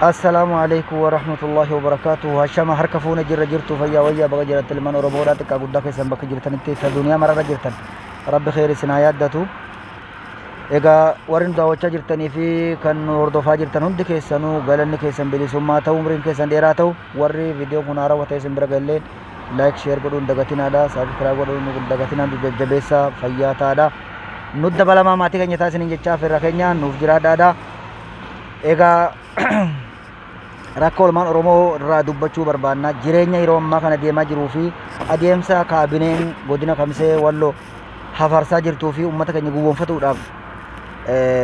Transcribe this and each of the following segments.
السلام عليكم ورحمة الله وبركاته. هشام هركفون جرى جرتو فيا ويا بقى جرت المن وربورات كابودا كيسن بك جرتن تي الدنيا مرة جرتن رب خير سنايات دتو إيجا ورن داوچا جرتني في كان وردوفا جرتن هند كيسنو غلن كيسن بلي سما تاو مرين كيسن ديراتو وري فيديو كنارا وتيسن برغلين لايك شير بدون دغتينا دا سبسكرايب بدون دغتينا جبيسا فيا تادا nud dabalama mati kanya tasin jecha firra kenya nuuf jira dada ega rakkoo ilmaan oromoo irraa dubbachuu barbaanna jireenya yeroo ammaa kana deemaa jiruu fi adeemsa kaabineen godina Kamisee Walloo hafarsaa jirtuu fi uummata keenya gowwoomfatuudhaaf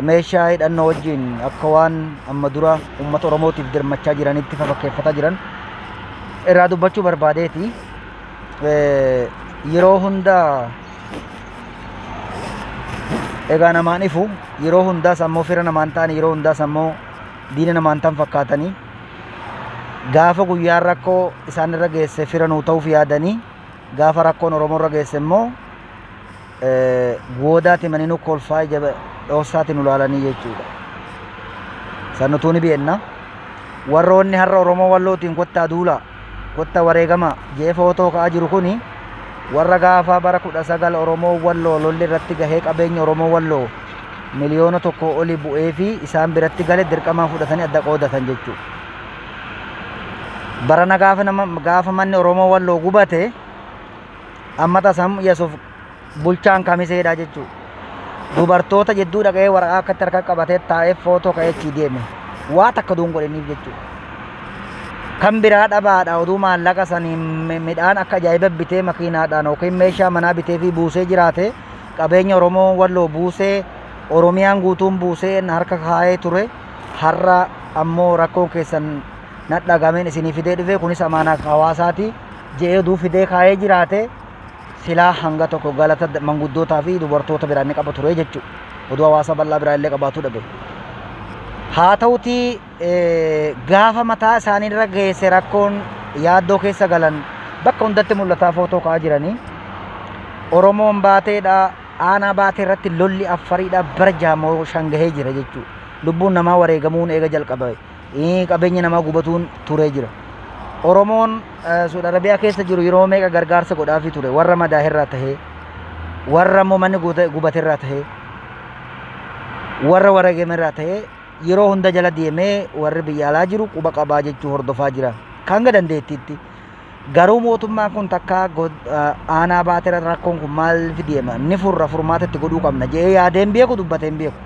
meeshaa hidhannoo wajjin akka waan amma dura uummata oromootiif dirmachaa jiranitti fakkeeffataa jiran irraa dubbachuu barbaadeeti yeroo hunda egaa namaan ifu yeroo hundaa sammoo fira namaan ta'an yeroo hundaa sammoo diina namaan ta'an fakkaatanii gaafa guyyaa rakkoo isaan irra geesse fira nuu ta'uuf yaadanii gaafa rakkoon oromoo irra geesse immoo goodaati maninu kolfaa jaba dhoosaati nu laalanii jechuudha. Sannutuu ni beekna warroonni har'a oromoo wallootiin kottaa duula kottaa wareegama jee footoo ka'aa jiru kuni warra gaafa bara 19 oromoo walloo lolli irratti gahee qabeenya oromoo walloo miliyoona tokko oli bu'ee fi isaan biratti gale dirqamaa fudhatanii adda qoodatan jechuudha. Barana gaafa manni oromoo walloo gubate amma tasam Yesuuf bulchaan Kamiseedha jechuudha. Dubartoota jedduu dhaqee waraqaa akkatti harka qabatee taa'ee footoo ka'ee achi deeme waa takka duun godhaniif jechuudha. Kan biraa dhabaadha oduu maallaqa sanii midhaan akka ajaa'iba bitee makiinaadhaan yookiin meeshaa manaa bitee fi buusee jiraate qabeenya oromoo walloo buusee oromiyaan guutuun buusee harka kaa'ee ture har'a ammoo rakkoon keessan nadhagameen isinii fidee dhufe kunis amaanaa hawaasaati jedhee oduu fidee kaa'ee jiraate silaa hanga tokko galata manguddootaa fi dubartoota biraan qaba ture jechuudha. Oduu hawaasa bal'aa biraa illee qabaatu dhabe. haa ta'uti gaafa mataa isaanii irra geesse rakkoon yaaddoo keessa galan bakka hundatti mul'ataa footoo ka'aa jiranii oromoon baateedha aanaa baatee irratti lolli affariidha bara jaamoo shangahee jira jechuudha. Lubbuun namaa wareegamuun eega jalqabe qabeenya namaa gubatuun turee jira. Oromoon Saudi Arabiyaa keessa jiru yeroo meeqa gargaarsa godhaafii ture warra madaahirraa tahee warra immoo manni gubateerraa tahee warra wareegamerraa tahee yeroo hunda jala deemee warri biyya alaa jiru quba qabaa jechuu hordofaa jira kan dandeettiitti. Garuu mootummaan kun takka aanaa baatee rakkoon kun maal fideema ni furmaatatti godhuu qabna jedhee yaadeen beeku dubbateen beeku.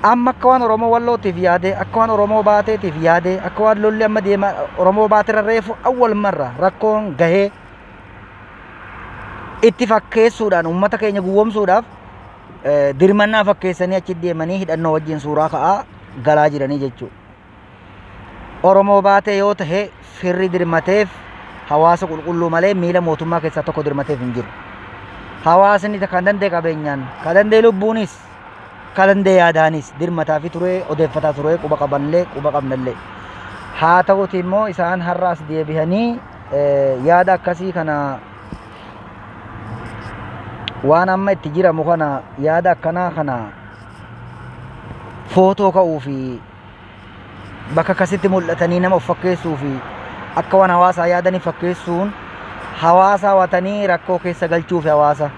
Amma akka waan oromoo wallootiif yaade akka waan oromoo baateetiif yaade akka waan lolli amma deema oromoo baatee reefu awwal marra rakkoon gahee itti fakkeessuudhaan uummata keenya gowwoomsuudhaaf dirmannaa fakkeessanii achi deemanii hidhannoo wajjin suuraa ka'aa galaa jiranii jechuudha. Oromoo baatee yoo tahe firri dirmateef hawaasa qulqulluu malee miila mootummaa keessaa tokko dirmateef hin jiru. Hawaasni kan danda'e qabeenyaan kan danda'e lubbuunis kan danda'e yaadaanis dirmataa fi ture odeeffataa ture quba qabanillee quba qabnallee. Haa ta'uti immoo isaan har'aas deebihanii yaada akkasii kana waan amma itti jiramu kana yaada akkanaa kana footoo ka'uu fi bakka akkasitti mul'atanii nama of fakkeessuu fi akka waan hawaasaa yaadanii fakkeessuun hawaasa hawatanii rakkoo keessa galchuu fi hawaasa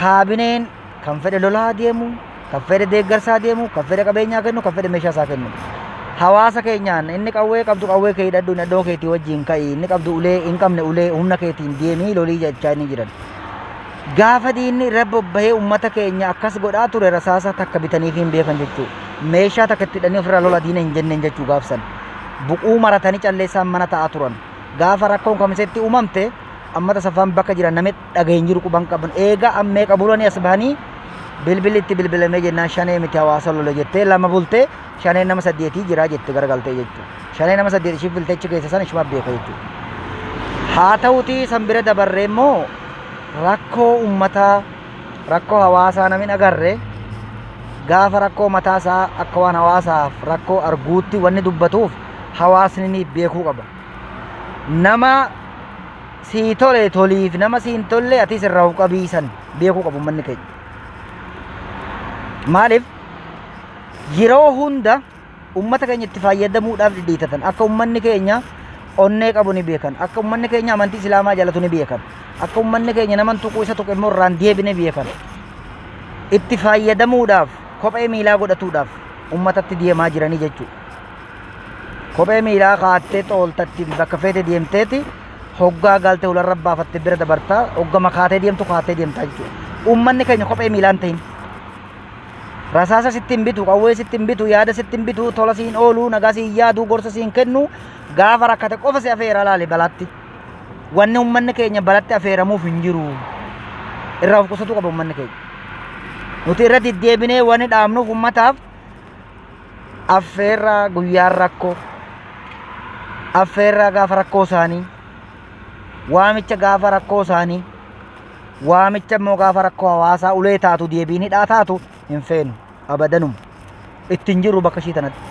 kaabineen kan fedhe lolaa deemu kan fedhe deeggarsaa deemu kan fedhe qabeenyaa kennu kan fedhe meeshaa isaa kennu hawaasa keenyaan inni qawwee qabdu qawwee kee hidhadhu hidhannoo keetii wajjin ka'i inni qabdu ulee hin qabne ulee humna keetiin deemii lolii jechaa inni jiran. Gaafa diinni irra bobbahee uummata keenya akkas godhaa ture rasaasa takka bitaniif hin beekan jechuudha. Meeshaa takka itti hidhanii ofirraa lola diina hin jenneen jechuu gaafsan. Buquu maratanii calleessaan mana ta'aa turan. Gaafa rakkoon Kamiseetti uumamte ammata safaan bakka jiran namni dhageen jiru quban qaban eega ammee qabulanii as bahanii bilbilitti bilbilamee jennaan shanee miti hawaasa lola jettee lama bultee shanee nama 8 jira jette garagaltee jechuudha. Shanee nama 8 ishii filteechi keessa san ishuma beeka jechuudha. Haa ta'uti san bira dabarree immoo rakkoo ummataa rakkoo hawaasaa namni agarre gaafa rakkoo mataasaa akka waan hawaasaaf rakkoo arguutti wanni dubbatuuf hawaasni ni beekuu qaba. Nama sii tole toliif nama siin tolle atis irraa qabiisan beekuu qabu manni keenya. Maaliif yeroo hunda ummata keenya itti fayyadamuudhaaf dhidhiitatan akka ummanni keenya onnee qabu ni beekan akka ummanni keenya amantii islaamaa jalatu ni beekan akka ummanni keenya naman tuquu isa tuqe immoo irraan deebine beekan itti fayyadamuudhaaf kophee miilaa godhatuudhaaf ummatatti deemaa jiranii jechuudha. Kophee miilaa kaattee xooltatti bakka feete deemteeti hoggaa galtee ularra baafatte bira dabartaa hogga makaatee deemtu kaatee deemtaa jechuudha. Ummanni keenya kophee miilaan ta'in rasaasa sittin bitu qawwee sittin bitu yaada sittin bitu tola siin oolu nagaa siin yaadu gorsa siin kennu gaafa rakkate qofa si afeera laale balatti wanni ummanni keenya balatti afeeramuuf hin jiru irraa of qusatu qaba ummanni keenya nuti irra deddeebinee wanni dhaamnuuf ummataaf affeerraa guyyaan rakkoo affeerraa gaafa rakkoo isaanii waamicha gaafa rakkoo isaanii waamicha immoo gaafa rakkoo hawaasaa ulee taatu deebiin hidhaa taatu hin feenu abadanum ittiin jiru bakka ishii tanatti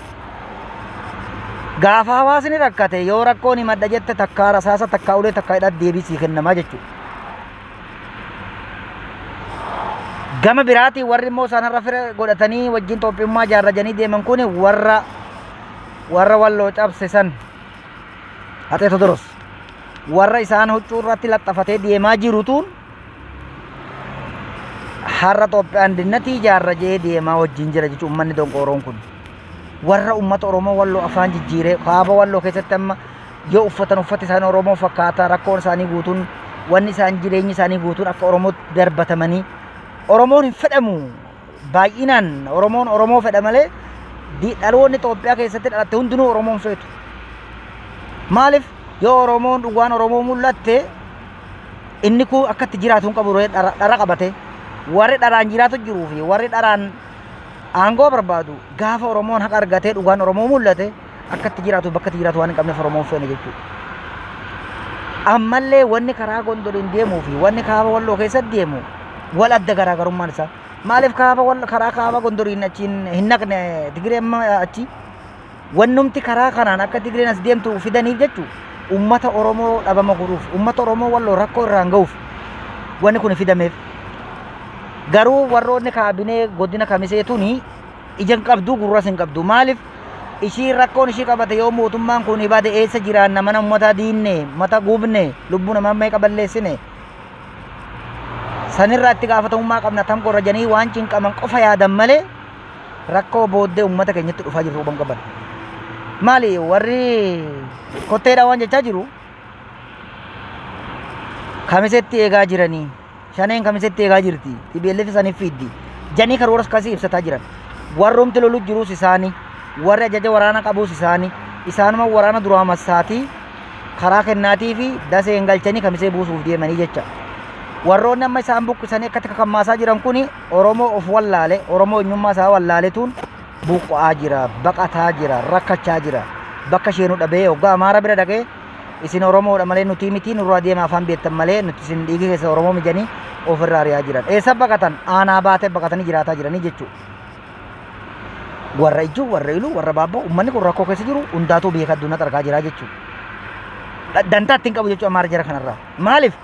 gaafa hawaasni rakkate yoo rakkoon himadha jette takkaa rasaasa takkaa ulee takkaa hidhaa deebii sii kennamaa jechuudha. Gama biraatiin warri immoo isaanirra fira godhatanii wajjin Itoophiyummaa jaarrajanii deeman kun warra walloo cabse san haxee todoros warra isaan huccuu irratti laxxafatee deemaa jirutuun har'a Itoophiyaan dinnatii jaarrajee deemaa wajjin jira jechuudha uummanni donqooroon kun. Warra ummata Oromoo walloo afaan jijjiiree kaaba walloo keessatti amma yoo uffatan uffati isaanii Oromoo fakkaata rakkoon isaanii guutuun wanni isaan jireenyi isaanii guutuun akka Oromootti darbatamanii Oromoon hin fedhamu baay'inaan Oromoon Oromoo fedha malee dhaloonni Itoophiyaa keessatti dhalatte hundinuu Oromoon feetu. Maaliif yoo Oromoon dhugaan Oromoo mul'atte inni kun akka itti jiraatu hin qabu dhara qabate warri dharaan jiraatu jiruu fi warri dharaan aangoo barbaadu gaafa Oromoon haqa argatee dhugaan Oromoo mul'ate akka itti jiraatu bakka itti jiraatu waan hin qabneef Oromoon feene jechuudha. Ammallee wanni karaa gondoriin deemuu fi wanni kaaba walloo keessatti deemu wal adda garaagarummaan isaa maaliif karaa kaaba gondoriin achiin hin naqne Tigireen achi wannumti karaa kanaan akka Tigireen as deemtu fidaniif jechuudha. Ummata Oromoo dhabama godhuuf ummata Oromoo walloo rakkoo irraan ga'uuf wanni kun fidameef. Garuu warroonni Kaabìnee godina Kamisee tuni ijaan qabdu gurras hin qabdu maaliif ishii rakkoon ishii qabate yoo mootummaan kun ibade eessa jiraanna mana ummata diinne mata gubne lubbuu namaa meeqa balleessine sanirraa itti gaafatamummaa qabna tam qorrajanii waan cinqaman qofa yaadan malee rakkoo booddee ummata keenyatti dhufaa jiru huban qaban maali warri kotteedha waan jechaa jiru Kamiseetti eegaa jiranii shaneen Kamiseetti eegaa jirti TPLF isaaniif fiddi janii karooras kasii ibsataa jiran warroomti lolu jiruus isaanii warri ajaja waraana qabuus isaanii isaanuma waraana duraa massaatii karaa kennaatii fi daseen galchanii Kamisee buusuuf deemanii jecha warroonni amma isaan buqqisanii akkatti kakammaasaa jiran kuni Oromoo of wallaale Oromoo eenyummaa isaa wallaaletuun buqqa'aa jira baqataa jira rakkachaa jira bakka isheen dhabee hoggaa Amaara bira dhaqee isin Oromoodha malee nuti miti nurraa deemaa afaan beektan malee nuti isin dhiigi keessa Oromoo mijanii ofirraa ari'aa jiran eessa baqatan aanaa baatee baqatanii jiraataa jiranii jechuudha. Warra ijuu warra iluu warra baabboo uummanni kun rakkoo keessa jiru hundaatuu beeka addunyaatti argaa jira jechuudha. Dantaa ittiin qabu jechuudha Amaara jara kanarraa maaliif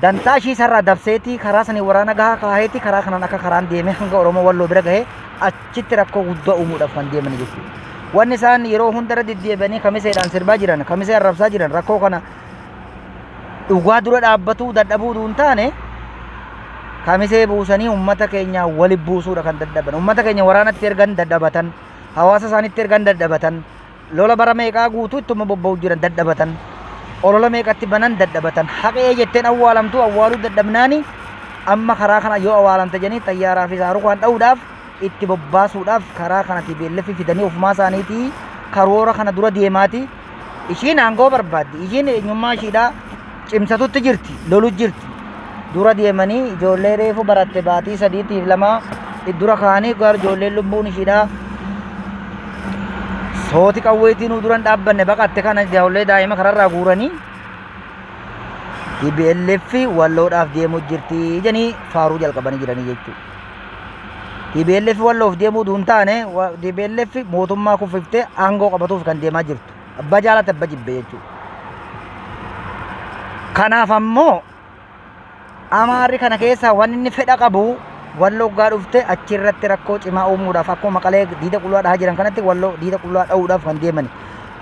dantaa ishii sarraa dabseetii karaa sanii waraana gahaa kaaheetii karaa kanaan akka karaan deemee hanga Oromoo walloo bira gahee achitti rakkoo guddaa uumuudhaaf kan deeman jechuudha. Wanni isaan yeroo hundarra deddeebi'anii Kamiseedhaan sirbaa jiran Kamisee arrabsaa jiran rakkoo kana dhugaa dura dhaabbatuu dadhabuu duun taane Kamisee buusanii ummata keenya walitti buusuudha kan dadhaban ummata keenya waraanatti ergan dadhabatan hawaasa isaaniitti ergan dadhabatan lola bara meeqaa guutuu ittuma bobba'u jiran dadhabatan olola meeqatti banan dadhabatan haqee jetteen awwaalamtuu awwaaluu dadhabnaani amma karaa kana yoo awwaalamte janii xayyaaraa fi saarukaan dha'uudhaaf itti bobbaasuudhaaf karaa kana TPLF fidanii ofumaa isaaniitii karoora kana dura deemaati ishiin aangoo barbaaddi ishiin eenyummaa ishiidhaa cimsatutti jirti lolu jirti dura deemanii ijoollee reefu baratte baatii 3-2 dura kaanii gar ijoolleen lubbuun ishiidhaa sooti qawweetiin duran dhaabbanne baqatte kana ijoollee daa'ima kararraa guuranii TPLF walloodhaaf deemuu jirti janii faaruu jalqabanii jiranii jechuudha. TPLF walloof deemuu duun taane TPLF mootummaa kuffiftee aangoo qabatuuf kan deemaa jirtu abbaa jaalate abbaa jibbe jechuudha. Kanaaf ammoo Amaarri kana keessa waan inni fedha qabu walloo gaa dhufte achirratti rakkoo cimaa uumuudhaaf akkuma maqalee diida qulqulluu dhahaa jiran kanatti walloo diida qulqulluu dha'uudhaaf kan deemani.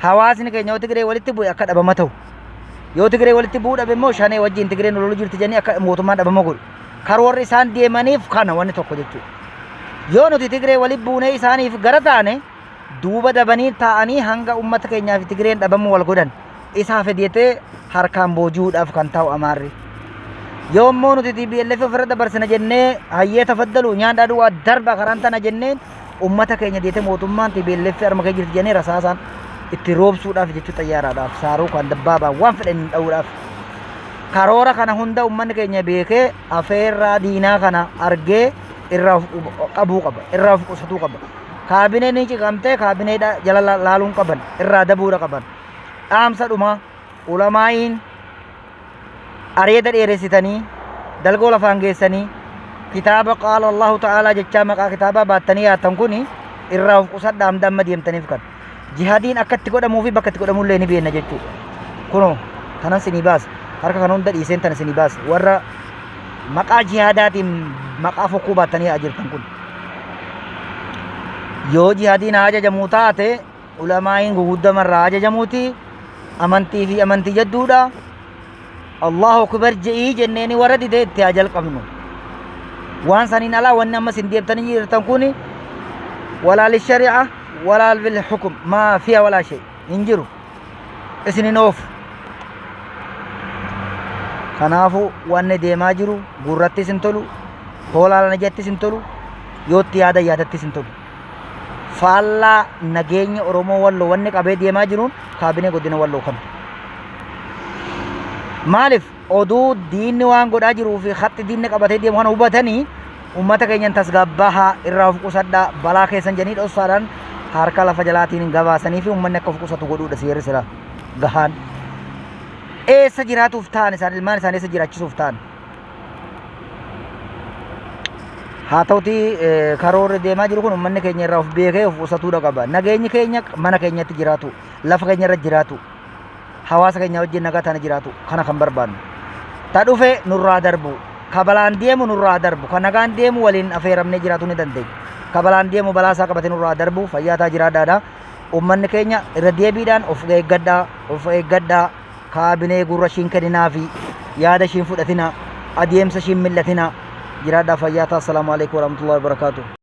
Hawaasni keenya yoo Tigree walitti bu'e akka dhabama ta'u. Yoo Tigree walitti bu'uu dhabe immoo shanee wajjin Tigreen loluu jirti jennee akka mootummaan dhabama godhu. Karoorri isaan deemaniif kana wanni tokko jechuudha. Yoo nuti Tigree walitti buunee isaaniif gara taane duuba dabanii taa'anii hanga ummata keenyaaf Tigreen dhabamu wal godhan isaa fedhetee harkaan booji'uudhaaf kan ta'u Amaarri. Yoo immoo nuti TPLF ofirra dabarsina jennee hayyee tafaddalu nyaadhaa du'aa darba karaan tana jenneen ummata keenya deete mootummaan TPLF harma kee jirti jennee rasaasaan itti roobsuudhaaf jechuu xayyaaraadhaaf saaruu kan dabbaabaa waan fedhan dha'uudhaaf. Karoora kana hunda ummanni keenya beekee afeerraa diinaa kana argee irraa qabuu qaba, irraa of qusatuu qaba. Kaabinee ni ciqamtee kaabinee jala laaluun qaban, irraa dabuudha qaban. Dhaamsa dhuma ulamaa'iin areeda dheeressitanii dalgoo lafaan geessanii kitaaba qaala Allahu ta'aalaa jechaa maqaa kitaabaa baattanii yaatan kun irraa of qusadhaa hamda amma deemtaniif kan. Jihaadiin akka itti godhamuu fi bakka itti godhamullee ni beekna jechuudha. Kunoo kanan sinii baasa. Harka kan hunda dhiiseen tana sinii baasa. Warra maqaa jihaadaatiin maqaa fokkuu baattanii ajirtan kun. Yoo jihaadiin ajajamuu taate ulamaa'iin guguddamarraa ajajamuuti amantii fi amantii jadduudha. Allahu akbar je'ii jenneeni warra didee itti haa jalqabnu. Waan saniin alaa wanni amma sin deebtanii jirtan kun walaa lishari'a walaa bilhukum maa fiha walaa shay hin jiru isinin oofu. Kanaafu wanni deemaa jiru gurrattis hin tolu, hoolaa najattis hin tolu, yootti yaadattis hin tolu. Faallaa nageenya Oromoo Walloo wanni qabee deemaa jiruun kaabinee godina Walloo kana. Maaliif oduu diinni waan godhaa jiruu fi hatti diinni qabatee deemu kana hubatanii ummata keenyan tasgabbahaa irraa of qusadhaa balaa keessan janii dhossaadhaan harka lafa jalaatiin gabaasanii fi ummanni akka of qusatu godhuudha seerri sila gahaan. Eessa jiraatuuf ta'an isaan ilmaan isaanii eessa jiraachisuuf ta'an. Haa ta'utii karoorri deemaa jiru kun ummanni keenya irraa of beekee of qusatuudha qaba. Nageenyi keenya mana keenyatti jiraatu, lafa keenya irra jiraatu, hawaasa keenya wajjin nagaa taane jiraatu kana kan barbaannu. Ta dhufe nurraa darbu, ka balaan deemu nurraa darbu, ka nagaan deemu waliin affeeramnee jiraatu ni dandeenya. Ka balaan deemu balaa isaa qabatee nurraa darbu fayyaataa jiraadhaadha. Ummanni keenya irra deebiidhaan of eeggadhaa. Kaabinee gurra shiin kenninaa fi yaada shiin fudhatina, adeemsa shiin millatina jiraadhaa fayyaataa. Assalaamu alaikum warahmatullahi wabarakatuh.